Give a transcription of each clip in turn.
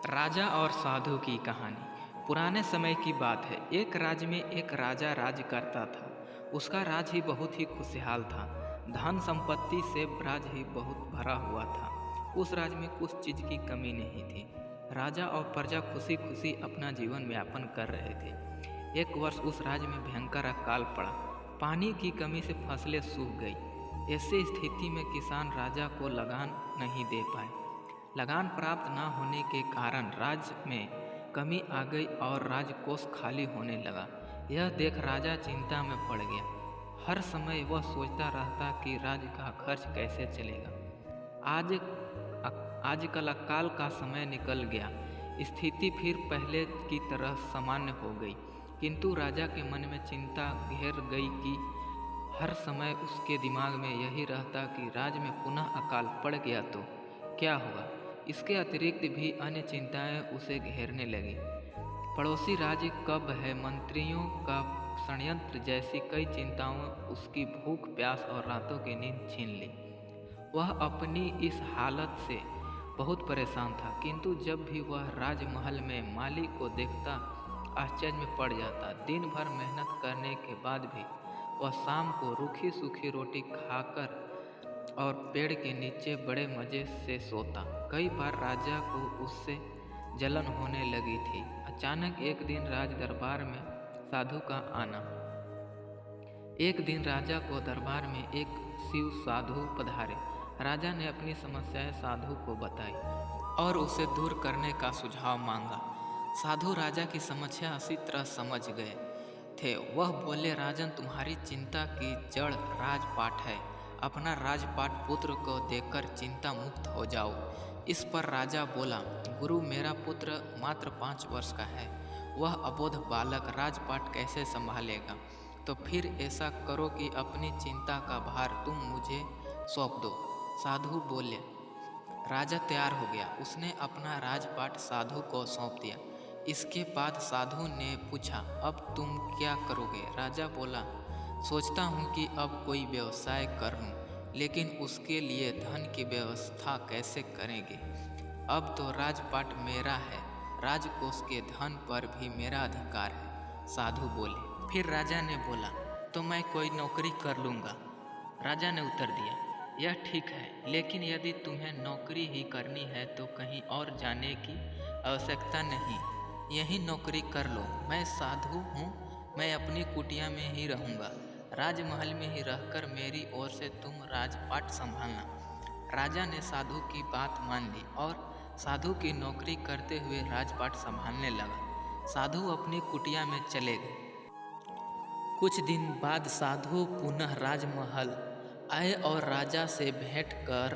राजा और साधु की कहानी। पुराने समय की बात है। एक राज्य में एक राजा राज करता था। उसका राज ही बहुत ही खुशहाल था। धन संपत्ति से राज्य ही बहुत भरा हुआ था। उस राज्य में कुछ चीज की कमी नहीं थी। राजा और प्रजा खुशी खुशी अपना जीवन यापन कर रहे थे। एक वर्ष उस राज्य में भयंकर अकाल पड़ा। पानी की कमी से फसलें सूख गई। ऐसी स्थिति में किसान राजा को लगान नहीं दे पाए। लगान प्राप्त न होने के कारण राज्य में कमी आ गई और राजकोष खाली होने लगा। यह देख राजा चिंता में पड़ गया। हर समय वह सोचता रहता कि राज्य का खर्च कैसे चलेगा। आजकल अकाल का समय निकल गया। स्थिति फिर पहले की तरह सामान्य हो गई, किंतु राजा के मन में चिंता घेर गई कि हर समय उसके दिमाग में यही रहता कि राज्य में पुनः अकाल पड़ गया तो क्या होगा। इसके अतिरिक्त भी अन्य चिंताएं उसे घेरने लगी। पड़ोसी राज्य कब है, मंत्रियों का षड्यंत्र जैसी कई चिंताओं उसकी भूख प्यास और रातों की नींद छीन ली। वह अपनी इस हालत से बहुत परेशान था, किंतु जब भी वह राजमहल में मालिक को देखता आश्चर्य में पड़ जाता। दिन भर मेहनत करने के बाद भी वह शाम को रूखी सूखी रोटी खाकर और पेड़ के नीचे बड़े मज़े से सोता। कई बार राजा को उससे जलन होने लगी थी। अचानक एक दिन राज दरबार में साधु का आना। एक दिन राजा को दरबार में एक शिव साधु पधारे। राजा ने अपनी समस्याएं साधु को बताई और उसे दूर करने का सुझाव मांगा। साधु राजा की समस्या अच्छी तरह समझ गए थे। वह बोले, राजन, तुम्हारी चिंता की जड़ राजपाट है। अपना राजपाट पुत्र को देकर चिंता मुक्त हो जाओ। इस पर राजा बोला, गुरु, मेरा पुत्र मात्र 5 वर्ष का है। वह अबोध बालक राजपाट कैसे संभालेगा? तो फिर ऐसा करो कि अपनी चिंता का भार तुम मुझे सौंप दो। साधु बोले। राजा तैयार हो गया। उसने अपना राजपाट साधु को सौंप दिया। इसके बाद साधु ने पूछा, अब तुम क्या करोगे? राजा बोला, सोचता हूँ कि अब कोई व्यवसाय कर लूँ, लेकिन उसके लिए धन की व्यवस्था कैसे करेंगे? अब तो राजपाट मेरा है, राजकोष के धन पर भी मेरा अधिकार है। साधु बोले। फिर राजा ने बोला, तो मैं कोई नौकरी कर लूँगा। राजा ने उत्तर दिया, यह ठीक है, लेकिन यदि तुम्हें नौकरी ही करनी है तो कहीं और जाने की आवश्यकता नहीं। यही नौकरी कर लो। मैं साधु हूँ, मैं अपनी कुटिया में ही रहूँगा। राजमहल में ही रहकर मेरी ओर से तुम राजपाट संभालना। राजा ने साधु की बात मान ली और साधु की नौकरी करते हुए राजपाट संभालने लगा। साधु अपनी कुटिया में चले गए। कुछ दिन बाद साधु पुनः राजमहल आए और राजा से भेंट कर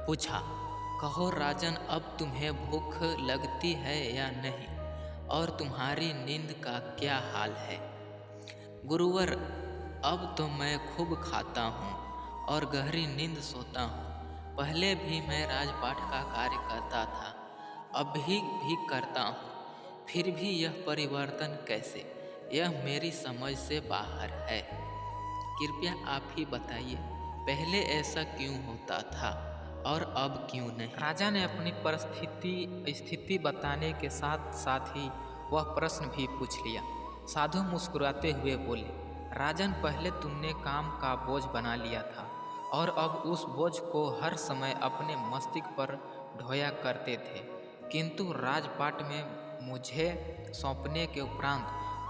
पूछा, कहो राजन, अब तुम्हें भूख लगती है या नहीं, और तुम्हारी नींद का क्या हाल है? गुरुवर, अब तो मैं खूब खाता हूँ और गहरी नींद सोता हूँ। पहले भी मैं राजपाट का कार्य करता था, अभी भी करता हूँ, फिर भी यह परिवर्तन कैसे? यह मेरी समझ से बाहर है। कृपया आप ही बताइए, पहले ऐसा क्यों होता था और अब क्यों नहीं? राजा ने अपनी स्थिति बताने के साथ साथ ही वह प्रश्न भी पूछ लिया। साधु मुस्कुराते हुए बोले, राजन, पहले तुमने काम का बोझ बना लिया था और अब उस बोझ को हर समय अपने मस्तिष्क पर ढोया करते थे, किंतु राजपाट में मुझे सौंपने के उपरांत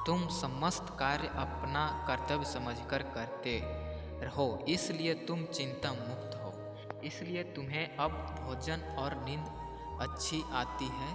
तुम समस्त कार्य अपना कर्तव्य समझकर करते रहो, इसलिए तुम चिंता मुक्त हो। इसलिए तुम्हें अब भोजन और नींद अच्छी आती है।